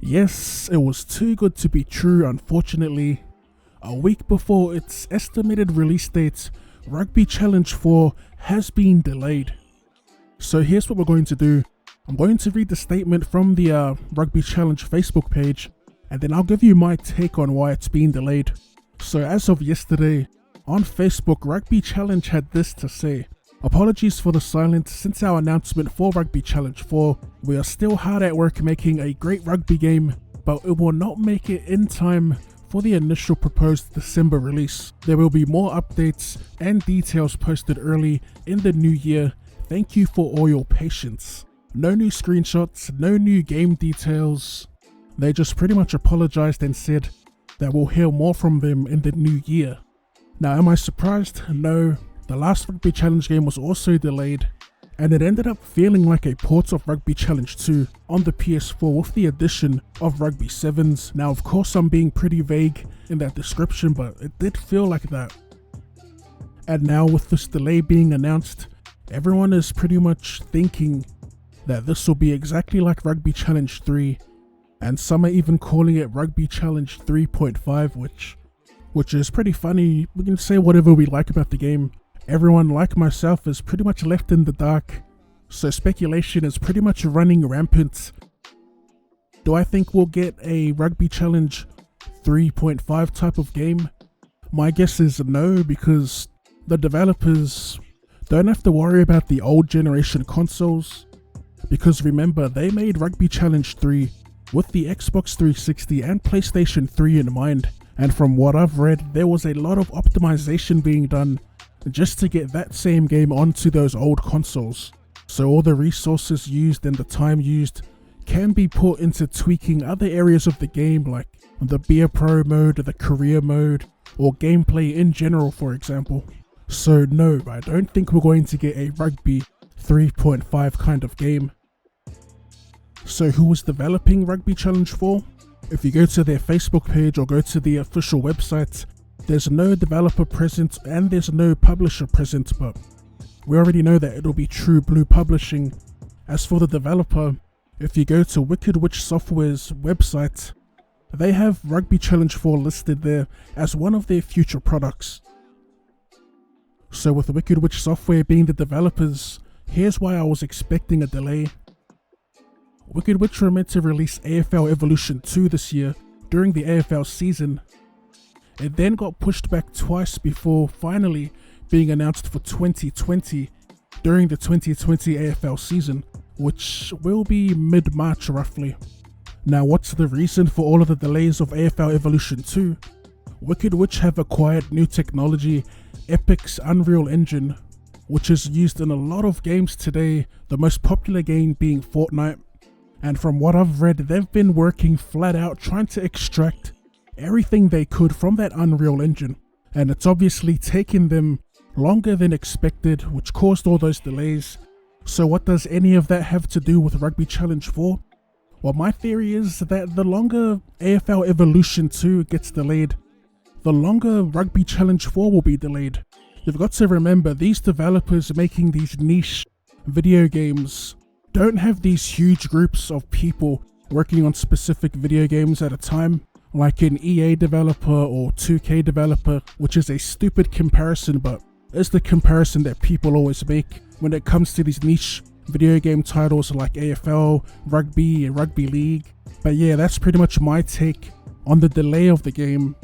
Yes, it was too good to be true, unfortunately. A week before its estimated release date, Rugby Challenge 4 has been delayed. So here's what we're going to do. I'm going to read the statement from the Rugby Challenge Facebook page, and then I'll give you my take on why it's been delayed. So as of yesterday, on Facebook, Rugby Challenge had this to say: "Apologies for the silence since our announcement for Rugby Challenge 4. We are still hard at work making a great rugby game, but it will not make it in time for the initial proposed December release. There will be more updates and details posted early in the new year. Thank you for all your patience." No new screenshots, no new game details. They just pretty much apologized and said that we'll hear more from them in the new year. Now, am I surprised? No. The last Rugby Challenge game was also delayed, and it ended up feeling like a port of Rugby Challenge 2 on the PS4 with the addition of Rugby 7s. Now, of course, I'm being pretty vague in that description, but it did feel like that. And now with this delay being announced, everyone is pretty much thinking that this will be exactly like Rugby Challenge 3, and some are even calling it Rugby Challenge 3.5, which is pretty funny. We can say whatever we like about the game. Everyone, like myself, is pretty much left in the dark, so speculation is pretty much running rampant. Do I think we'll get a Rugby Challenge 3.5 type of game? My guess is no, because the developers don't have to worry about the old generation consoles, because remember, they made Rugby Challenge 3 with the Xbox 360 and PlayStation 3 in mind, and from what I've read, there was a lot of optimization being done just to get that same game onto those old consoles. So all the resources used and the time used can be put into tweaking other areas of the game, like the Beer Pro mode, the career mode, or gameplay in general, for example. So no, I don't think we're going to get a Rugby 3.5 kind of game. So who was developing Rugby Challenge 4? If you go to their Facebook page or go to the official website, there's no developer present and there's no publisher present, but we already know that it'll be True Blue Publishing. As for the developer, if you go to Wicked Witch Software's website, they have Rugby Challenge 4 listed there as one of their future products. So with Wicked Witch Software being the developers, here's why I was expecting a delay. Wicked Witch were meant to release AFL Evolution 2 this year during the AFL season. It then got pushed back twice before finally being announced for 2020 during the 2020 AFL season, which will be mid-March roughly. Now, what's the reason for all of the delays of AFL Evolution 2? Wicked Witch have acquired new technology, Epic's Unreal Engine, which is used in a lot of games today, the most popular game being Fortnite. And from what I've read, they've been working flat out trying to extract everything they could from that Unreal Engine. And it's obviously taken them longer than expected, which caused all those delays. So what does any of that have to do with Rugby Challenge 4? Well, my theory is that the longer AFL Evolution 2 gets delayed, the longer Rugby Challenge 4 will be delayed. You've got to remember, these developers making these niche video games don't have these huge groups of people working on specific video games at a time, like an EA developer or 2K developer, which is a stupid comparison, but it's the comparison that people always make when it comes to these niche video game titles like AFL, Rugby, and Rugby League. But yeah, that's pretty much my take on the delay of the game.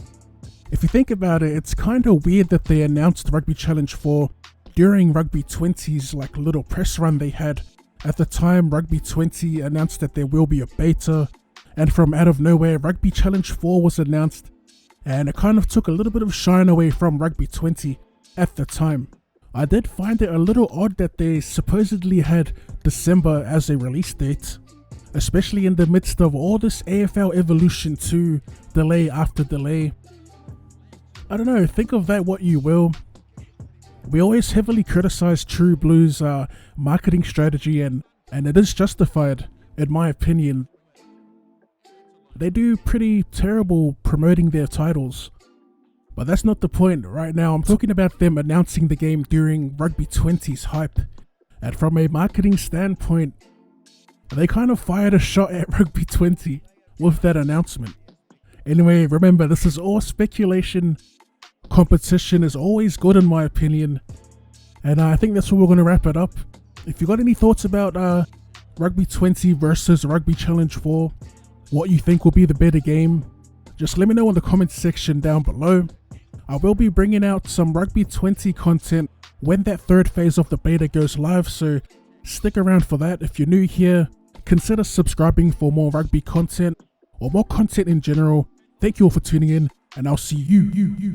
If you think about it, it's kind of weird that they announced Rugby Challenge 4 during Rugby 20's like little press run they had. At the time, Rugby 20 announced that there will be a beta, and from out of nowhere, Rugby Challenge 4 was announced, and it kind of took a little bit of shine away from Rugby 20 at the time. I did find it a little odd that they supposedly had December as a release date, especially in the midst of all this AFL Evolution 2 delay after delay. I don't know, think of that what you will. We always heavily criticize True Blue's marketing strategy, and it is justified, in my opinion. They do pretty terrible promoting their titles, but that's not the point right now. I'm talking about them announcing the game during Rugby 20's hype, and from a marketing standpoint, they kind of fired a shot at Rugby 20. with that announcement. Anyway, remember, this is all speculation. Competition is always good in my opinion. And I think that's where we're going to wrap it up. If you got any thoughts about Rugby 20 versus Rugby Challenge 4, what you think will be the better game, just let me know in the comments section down below. I will be bringing out some Rugby 20 content when that third phase of the beta goes live, so stick around for that. If you're new here, consider subscribing for more rugby content or more content in general. Thank you all for tuning in, and I'll see you.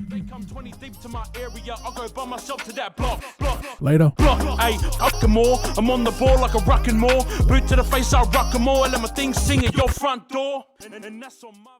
They come 20 deep to my area, I'll go by myself to that block. Later. Ayy, up and more, I'm on the ball like a rock and more. Boot to the face, I'll rock and more. Let my thing sing at your front door. And that's on my